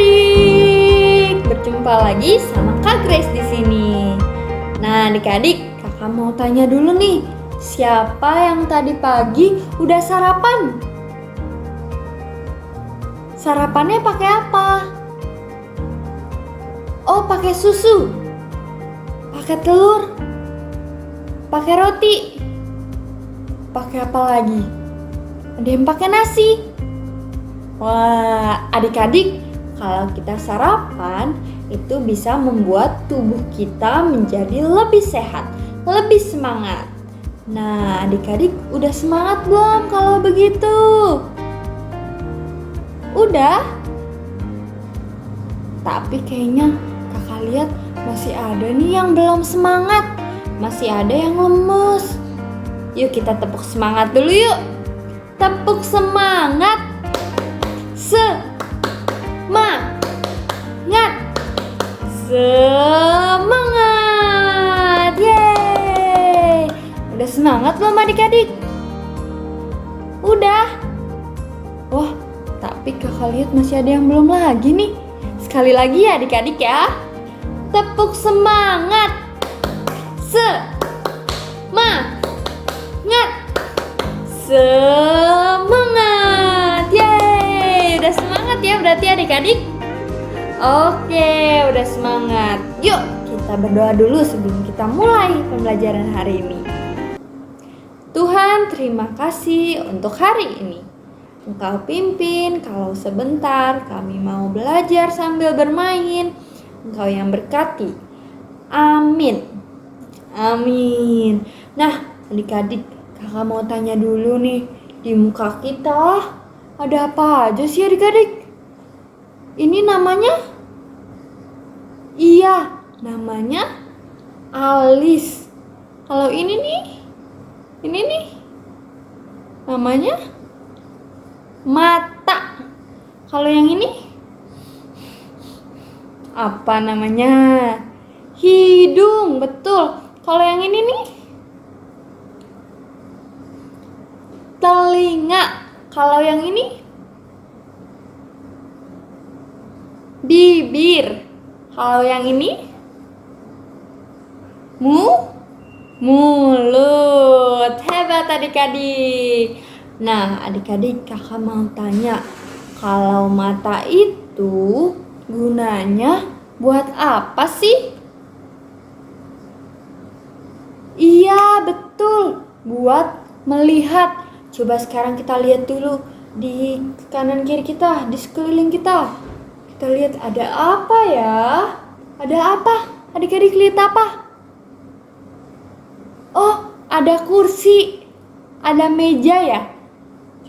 adik-adik, berjumpa lagi sama Kak Grace di sini. Nah, adik-adik, kakak mau tanya dulu nih, siapa yang tadi pagi udah sarapan? Sarapannya pakai apa? Oh, pakai susu, pakai telur, pakai roti, pakai apa lagi? Ada yang pakai nasi. Wah, adik-adik, kalau kita sarapan itu bisa membuat tubuh kita menjadi lebih sehat, lebih semangat. Nah, adik-adik udah semangat belum kalau begitu? Udah? Tapi kayaknya kakak lihat masih ada nih yang belum semangat, masih ada yang lemes. Yuk kita tepuk semangat dulu yuk. Tepuk semangat. Semangat. Yeay. Udah semangat belum adik-adik? Udah? Wah, tapi kakak lihat masih ada yang belum lagi nih. Sekali lagi ya adik-adik ya. Tepuk semangat. Semangat. Yeay. Udah semangat ya berarti adik-adik? Oke, udah semangat. Yuk, kita berdoa dulu sebelum kita mulai pembelajaran hari ini. Tuhan, terima kasih untuk hari ini. Engkau pimpin, kalau sebentar kami mau belajar sambil bermain. Engkau yang berkati. Amin. Amin. Nah, adik-adik, kakak mau tanya dulu nih. Di muka kita ada apa aja sih adik-adik? Ini namanya? Iya, namanya alis. Kalau ini nih namanya mata. Kalau yang ini apa namanya? Hidung, betul. Kalau yang ini nih telinga. Kalau yang ini bibir. Kalau yang ini mulut. Hebat adik-adik. Nah, adik-adik, kakak mau tanya, kalau mata itu gunanya buat apa sih? Iya, betul. Buat melihat. Coba sekarang kita lihat dulu di kanan kiri kita, di sekeliling kita. Kita lihat ada apa ya? Ada apa? Adik-adik lihat apa? Oh, ada kursi. Ada meja ya?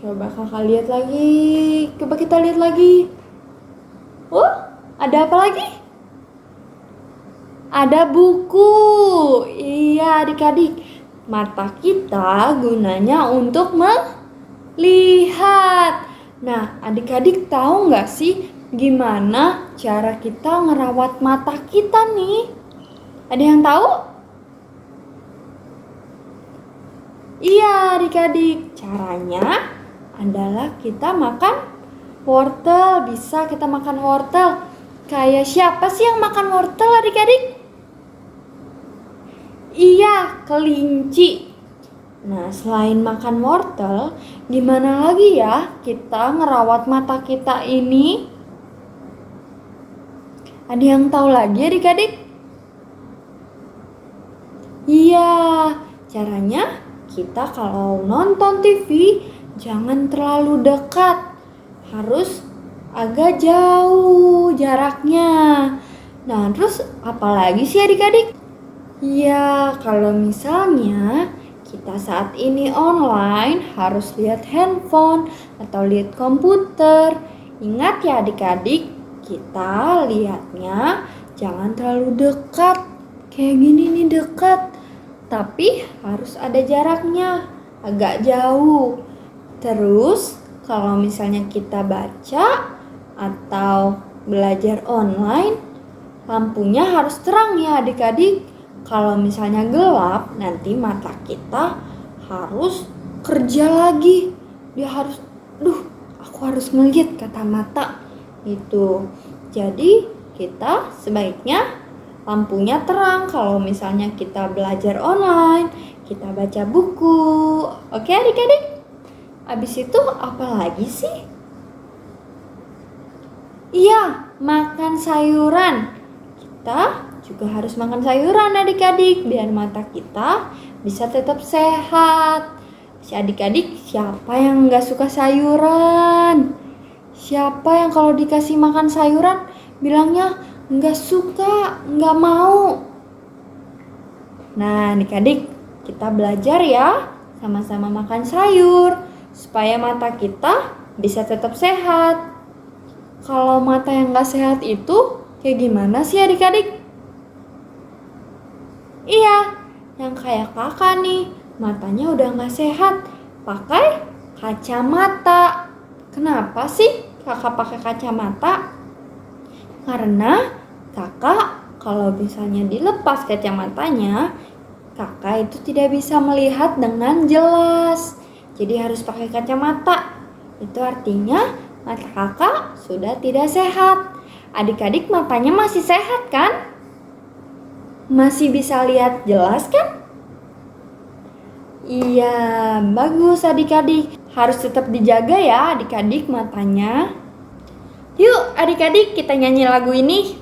Coba kakak lihat lagi. Coba kita lihat lagi. Oh, ada apa lagi? Ada buku. Iya adik-adik. Mata kita gunanya untuk melihat. Nah, adik-adik tahu nggak sih gimana cara kita ngerawat mata kita nih? Ada yang tahu? Iya adik-adik, caranya adalah kita makan wortel. Bisa kita makan wortel. Kayak siapa sih yang makan wortel adik-adik? Iya, kelinci. Nah, selain makan wortel, gimana lagi ya kita ngerawat mata kita ini? Ada yang tahu lagi adik-adik? Iya, caranya kita kalau nonton TV jangan terlalu dekat. Harus agak jauh jaraknya. Nah, terus apa lagi sih adik-adik? Iya, kalau misalnya kita saat ini online harus lihat handphone atau lihat komputer. Ingat ya adik-adik, kita lihatnya jangan terlalu dekat. Kayak gini nih dekat. Tapi harus ada jaraknya, agak jauh. Terus kalau misalnya kita baca atau belajar online, lampunya harus terang ya adik-adik. Kalau misalnya gelap, nanti mata kita harus kerja lagi. Dia harus, aku harus ngeliat kata mata. Itu. Jadi kita sebaiknya lampunya terang kalau misalnya kita belajar online, kita baca buku. Oke adik-adik? Habis itu apa lagi sih? Iya, makan sayuran. Kita juga harus makan sayuran adik-adik biar mata kita bisa tetap sehat. Si adik-adik, siapa yang gak suka sayuran? Siapa yang kalau dikasih makan sayuran bilangnya gak suka, gak mau? Nah adik-adik, kita belajar ya sama-sama makan sayur supaya mata kita bisa tetap sehat. Kalau mata yang gak sehat itu kayak gimana sih adik-adik? Iya, yang kayak kakak nih, matanya udah gak sehat, pakai kacamata. Kenapa sih kakak pakai kacamata? Karena kakak kalau misalnya dilepas kacamatanya, kakak itu tidak bisa melihat dengan jelas. Jadi harus pakai kacamata. Itu artinya mata kakak sudah tidak sehat. Adik-adik matanya masih sehat kan? Masih bisa lihat jelas kan? Iya, bagus adik-adik. Harus tetap dijaga ya adik-adik matanya. Yuk adik-adik kita nyanyi lagu ini.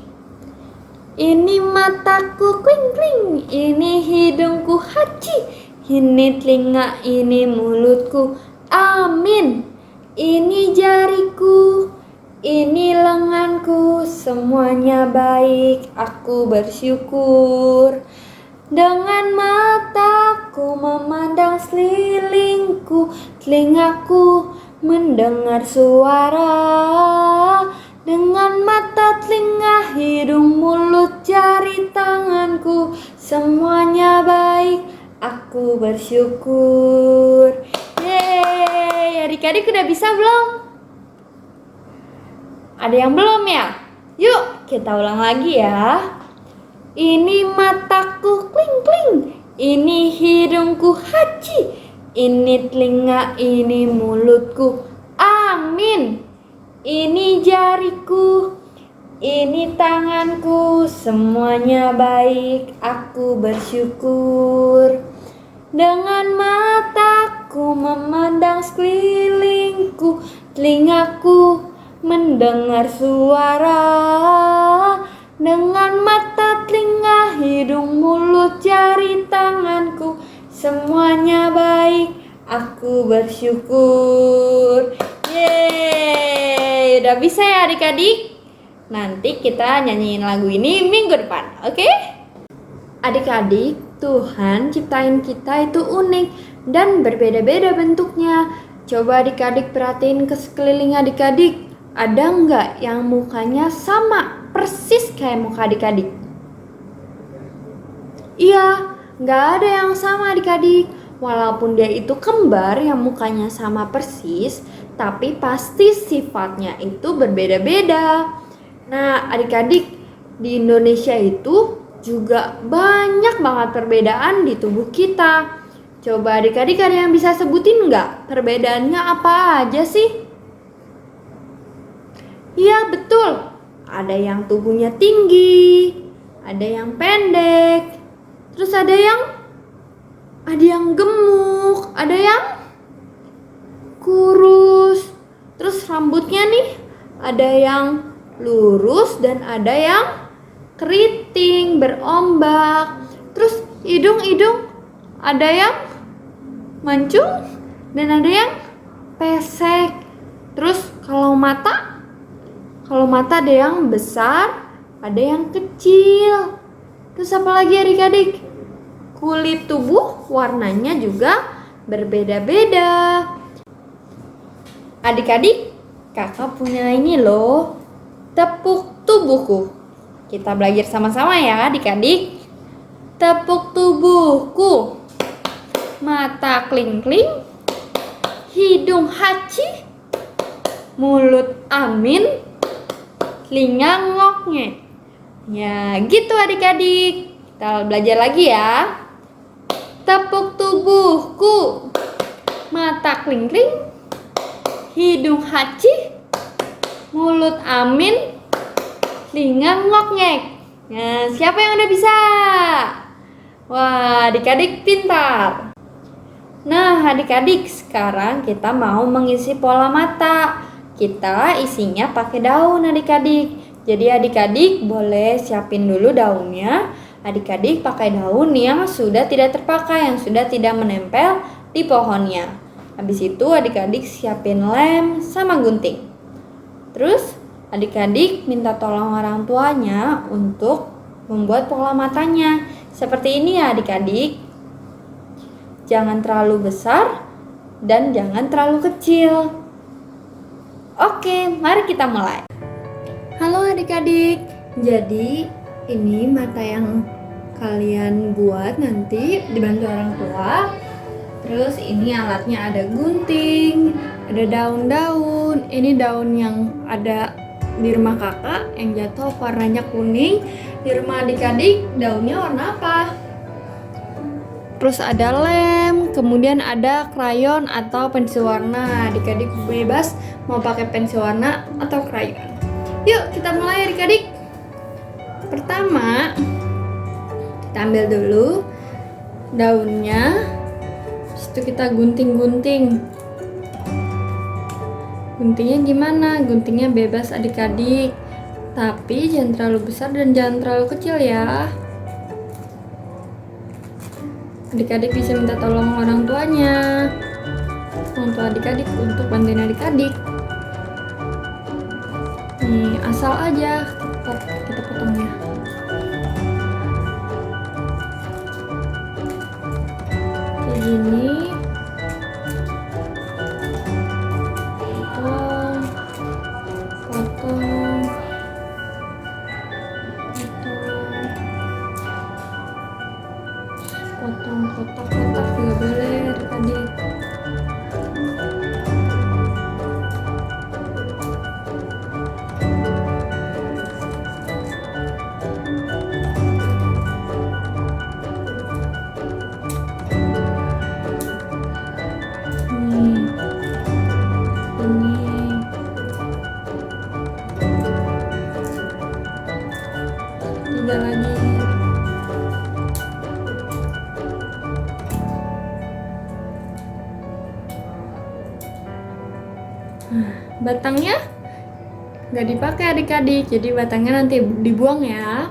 Ini mataku kling kling, ini hidungku haci, ini telinga, ini mulutku amin, ini jariku, ini lenganku, semuanya baik, aku bersyukur. Dengan mataku memandang sekelilingku, telingaku mendengar suara. Dengan mata, telinga, hidung, mulut, jari, tanganku, semuanya baik, aku bersyukur. Yeay, adik-adik udah bisa belum? Ada yang belum ya? Yuk kita ulang lagi ya. Ini mataku kling kling, ini hidungku haci, ini telinga, ini mulutku amin. Ini jariku, ini tanganku, semuanya baik, aku bersyukur. Dengan mataku memandang sekelilingku, telingaku mendengar suara. Dengan mata, telinga, hidung, mulut, jari, tanganku, semuanya baik, aku bersyukur. Yeay, udah bisa ya adik-adik? Nanti kita nyanyiin lagu ini minggu depan, oke? Adik-adik, Tuhan ciptain kita itu unik dan berbeda-beda bentuknya. Coba adik-adik perhatiin ke sekeliling adik-adik. Ada nggak yang mukanya sama, persis kayak muka adik-adik? Iya, nggak ada yang sama adik-adik. Walaupun dia itu kembar yang mukanya sama persis, tapi pasti sifatnya itu berbeda-beda. Nah, adik-adik, di Indonesia itu juga banyak banget perbedaan di tubuh kita. Coba adik-adik ada yang bisa sebutin nggak? Perbedaannya apa aja sih? Iya, betul. Ada yang tubuhnya tinggi, ada yang pendek, terus ada yang gemuk, ada yang kurus. Terus rambutnya nih, ada yang lurus dan ada yang keriting, berombak. Terus hidung ada yang mancung dan ada yang pesek. Terus kalau mata ada yang besar, ada yang kecil. Terus apa lagi adik-adik? Kulit tubuh warnanya juga berbeda-beda. Adik-adik, kakak punya ini loh, tepuk tubuhku. Kita belajar sama-sama ya adik-adik. Tepuk tubuhku. Mata kling-kling, hidung haci, mulut amin, telinga ngoknya. Ya gitu adik-adik. Kita belajar lagi ya. Tepuk tubuhku. Mata kling-kling, hidung haci, mulut amin, telinga ngok-ngek. Nah, siapa yang udah bisa? Wah, adik-adik pintar. Nah, adik-adik, sekarang kita mau mengisi pola mata. Kita isinya pakai daun, adik-adik. Jadi adik-adik boleh siapin dulu daunnya. Adik-adik pakai daun yang sudah tidak terpakai, yang sudah tidak menempel di pohonnya. Habis itu adik-adik siapin lem sama gunting. Terus adik-adik minta tolong orang tuanya untuk membuat pola matanya. Seperti ini ya adik-adik. Jangan terlalu besar dan jangan terlalu kecil. Oke, mari kita mulai. Halo adik-adik. Jadi ini mata yang kalian buat nanti dibantu orang tua. Terus ini alatnya ada gunting, ada daun-daun. Ini daun yang ada di rumah kakak yang jatuh warnanya kuning. Di rumah adik-adik daunnya warna apa? Terus ada lem, kemudian ada krayon atau pensil warna. Adik-adik bebas mau pakai pensil warna atau krayon. Yuk kita mulai adik-adik. Pertama, kita ambil dulu daunnya. Terus itu kita gunting-gunting. Guntingnya gimana? Guntingnya bebas adik-adik. Tapi jangan terlalu besar dan jangan terlalu kecil ya. Adik-adik bisa minta tolong orang tuanya, orang tua adik-adik untuk bantuin adik-adik. Nih, asal aja kita potongnya. Kayak gini. Potong, potong, potong kotak-kotak juga boleh adik-adik. Tiga lagi. Batangnya nggak dipakai adik-adik, jadi batangnya nanti dibuang ya.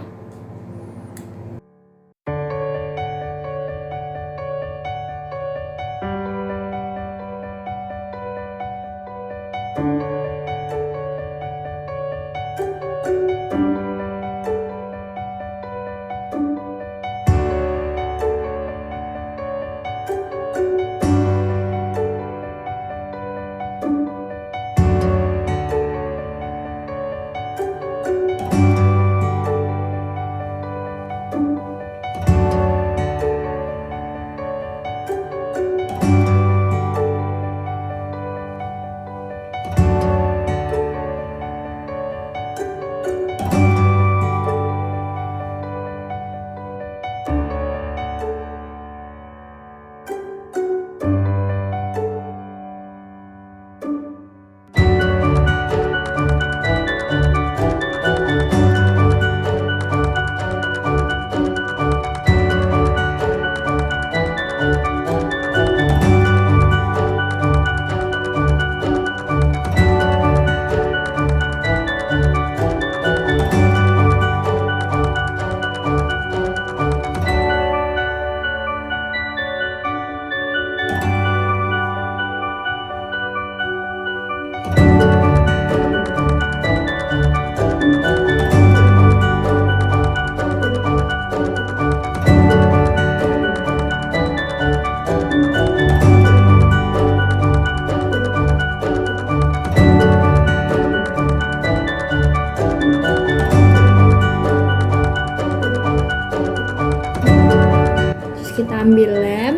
Kita ambil lem,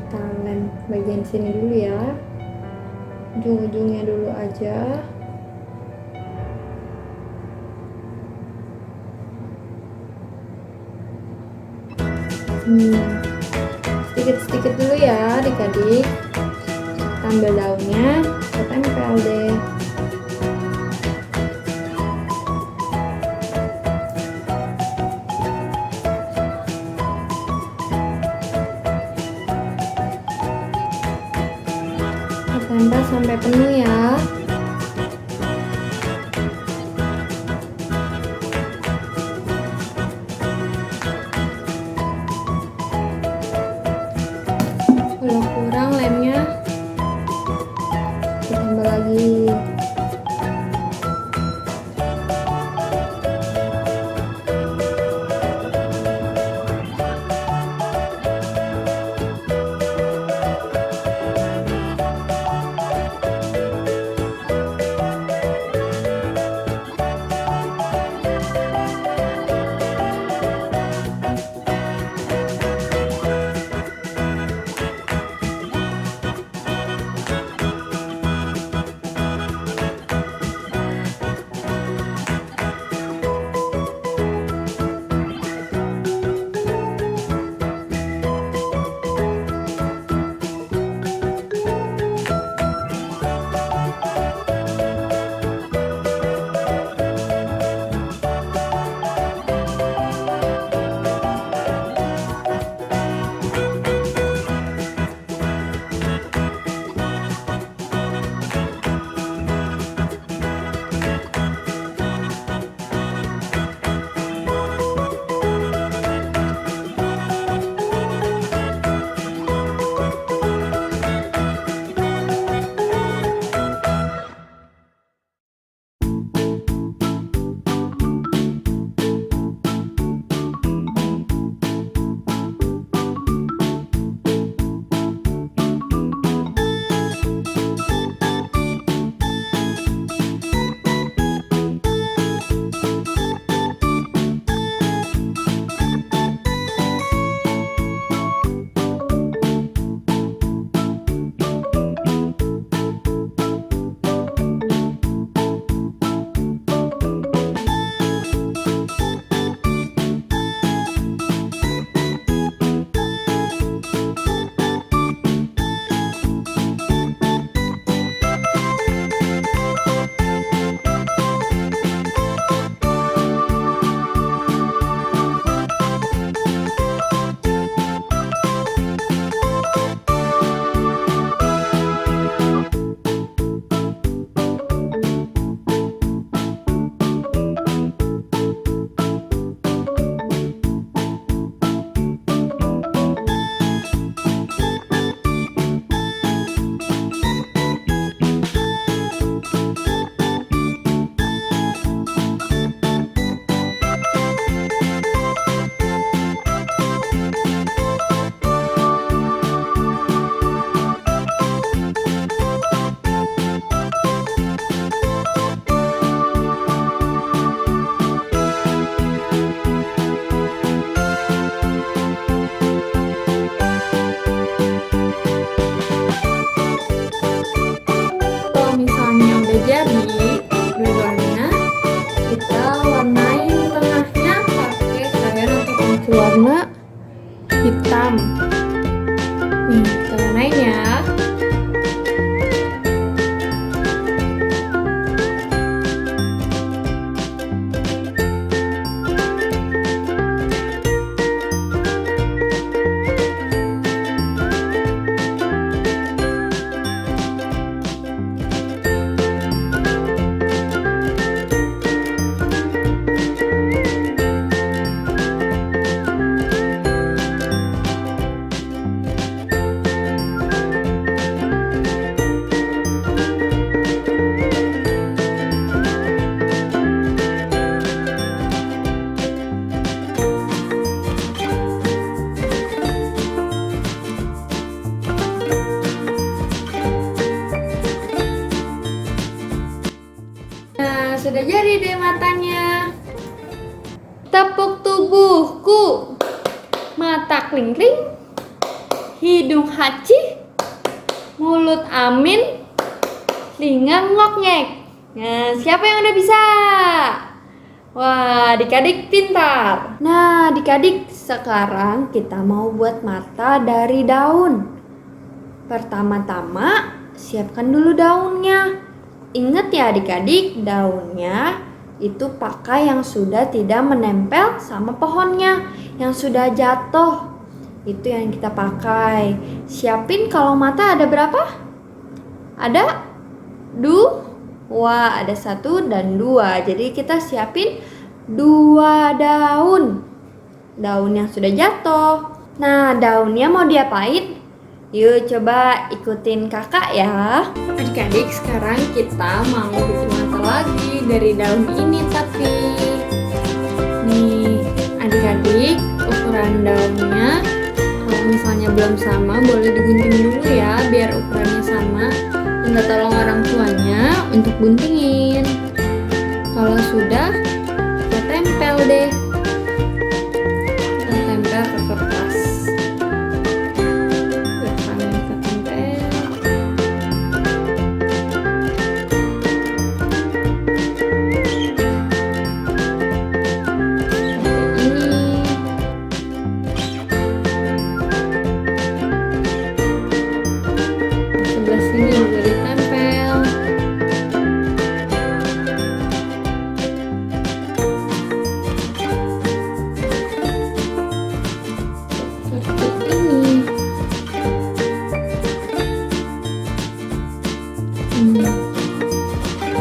kita lem bagian sini dulu ya, ujung-ujungnya dulu aja. Sedikit-sedikit dulu ya adik-adik. Kita ambil daunnya, kita tempel deh. Kita tempel sampai penuh ya. Kalau kurang lemnya, kita tambah lagi. warna hitam. Nih, kita warnain ya. Sudah jadi deh matanya. Tepuk tubuhku, mata kling-kling, hidung haci, mulut amin, telinga ngok-ngek. Nah, siapa yang udah bisa? Wah, adik-adik pintar. Nah, adik-adik, sekarang kita mau buat mata dari daun. Pertama-tama, siapkan dulu daunnya. Ingat ya adik-adik, daunnya itu pakai yang sudah tidak menempel sama pohonnya, yang sudah jatuh. Itu yang kita pakai. Siapin kalau mata ada berapa? Ada 2, ada 1 dan 2. Jadi kita siapin 2 daun. Daun yang sudah jatuh. Nah, daunnya mau diapain? Yuk coba ikutin kakak ya. Adik-adik, sekarang kita mau bikin mata lagi dari daun ini tapi. Nih, adik-adik, ukuran daunnya kalau misalnya belum sama boleh digunting dulu ya biar ukurannya sama. Minta tolong orang tuanya untuk guntingin. Kalau sudah, kita tempel deh. Kita tempel ke kertas.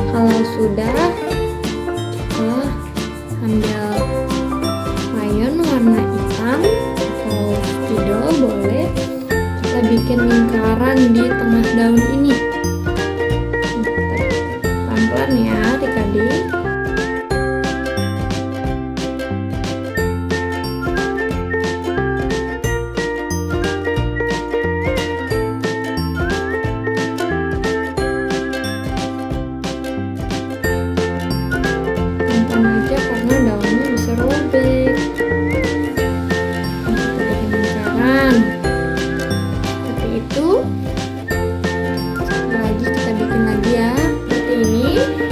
Kalau sudah, kita ambil crayon warna hitam atau spidol boleh. Kita bikin lingkaran di tengah daun ini. Pelan-pelan ya adik-adik.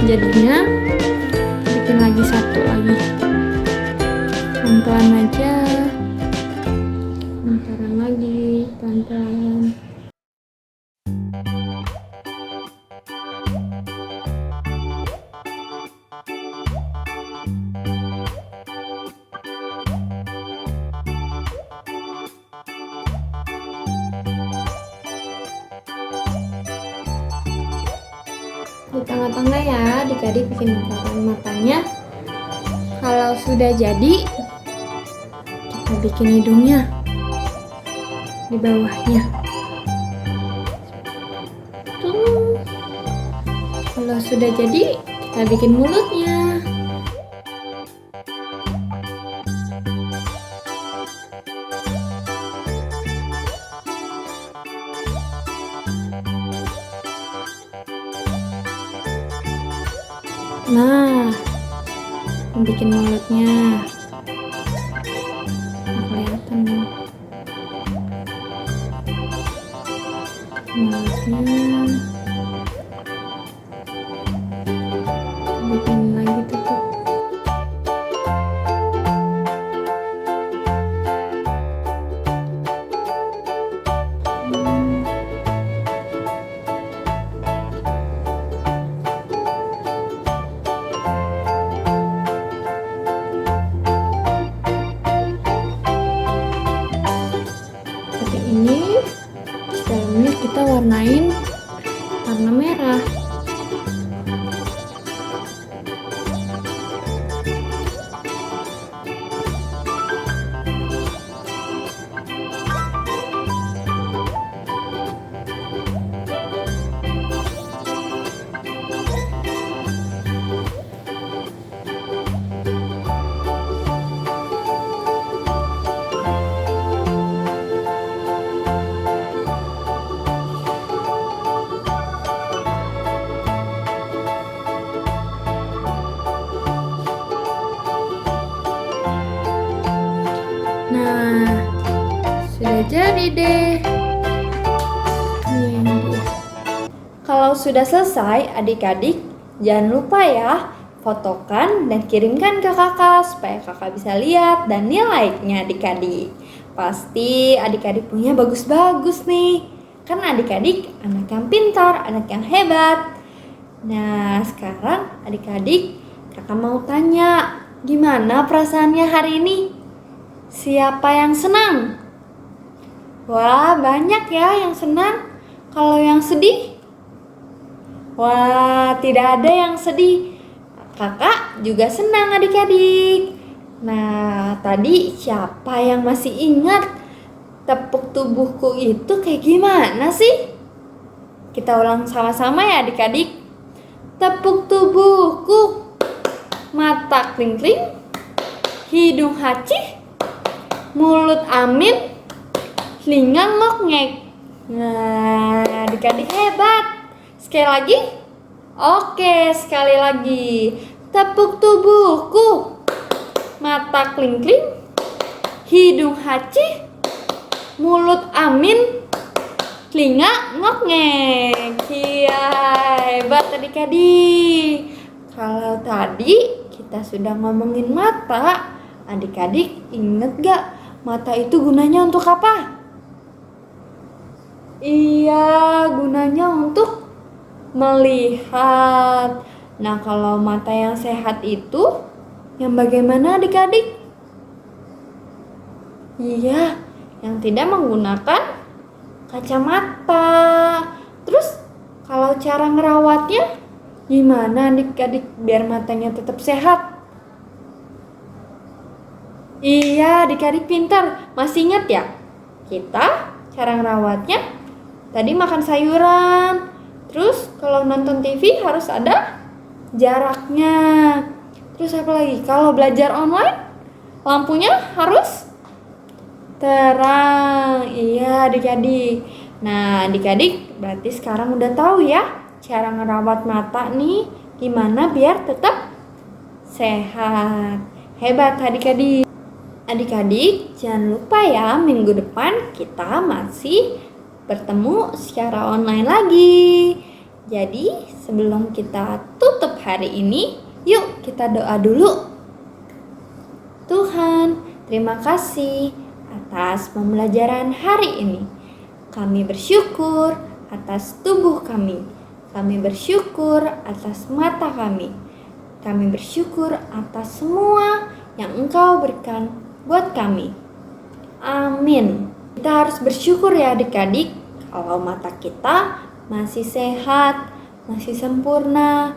Jadinya bikin lagi 1 lagi, pelan-pelan aja, lingkaran lagi, pelan-pelan. Di tengah-tengah ya adik-adik bikin lingkaran matanya. Kalau sudah jadi, kita bikin hidungnya di bawahnya tuh. Kalau sudah jadi, kita bikin mulutnya. Nah, bikin mulutnya. Kelihatan nih. Mulutnya. Bikin lagi tutup. Ini dalamnya kita warnain warna merah. Nah, sudah jadi deh. Ini dia. Kalau sudah selesai, adik-adik jangan lupa ya, fotokan dan kirimkan ke kakak supaya kakak bisa lihat dan nilainya adik-adik. Pasti adik-adik punya bagus-bagus nih. Kan adik-adik anak yang pintar, anak yang hebat. Nah, sekarang adik-adik kakak mau tanya, gimana perasaannya hari ini? Siapa yang senang? Wah, banyak ya yang senang. Kalau yang sedih? Wah, tidak ada yang sedih. Kakak juga senang adik-adik. Nah, tadi siapa yang masih ingat tepuk tubuhku itu kayak gimana sih? Kita ulang sama-sama ya adik-adik. Tepuk tubuhku, mata kling-kling, hidung hacih, mulut amin, telinga ngok-ngek. Nah, adik-adik hebat. Sekali lagi. Oke, sekali lagi. Tepuk tubuhku, mata kling-kling, hidung hacih, mulut amin, telinga ngok-ngek. Iya, hebat adik-adik. Kalau tadi kita sudah ngomongin mata, adik-adik inget gak mata itu gunanya untuk apa? Iya, gunanya untuk melihat. Nah, kalau mata yang sehat itu yang bagaimana adik-adik? Iya, yang tidak menggunakan kacamata. Terus kalau cara ngerawatnya gimana adik-adik biar matanya tetap sehat? Iya, adik-adik pintar. Masih ingat ya? Kita cara ngerawatnya tadi makan sayuran. Terus kalau nonton TV harus ada jaraknya. Terus apa lagi? Kalau belajar online lampunya harus terang. Iya adik-adik. Nah adik-adik berarti sekarang udah tahu ya cara ngerawat mata nih gimana biar tetap sehat. Hebat adik-adik. Adik-adik jangan lupa ya minggu depan kita masih bertemu secara online lagi. Jadi sebelum kita tutup hari ini, yuk kita doa dulu. Tuhan, terima kasih atas pembelajaran hari ini. Kami bersyukur atas tubuh kami. Kami bersyukur atas mata kami. Kami bersyukur atas semua yang Engkau berikan buat kami. Amin. Kita harus bersyukur ya adik-adik kalau mata kita masih sehat, masih sempurna,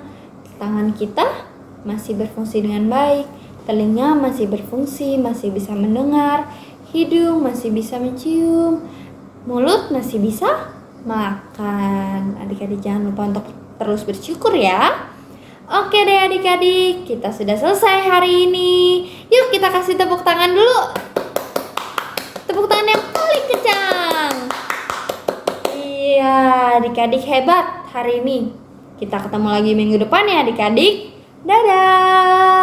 tangan kita masih berfungsi dengan baik, telinga masih berfungsi, masih bisa mendengar, hidung masih bisa mencium, mulut masih bisa makan. Adik-adik jangan lupa untuk terus bersyukur ya. Oke deh adik-adik, kita sudah selesai hari ini. Yuk kita kasih tepuk tangan dulu. Tepuk tangan yang paling kencang. Iya, adik-adik hebat hari ini. Kita ketemu lagi minggu depan ya adik-adik. Dadah.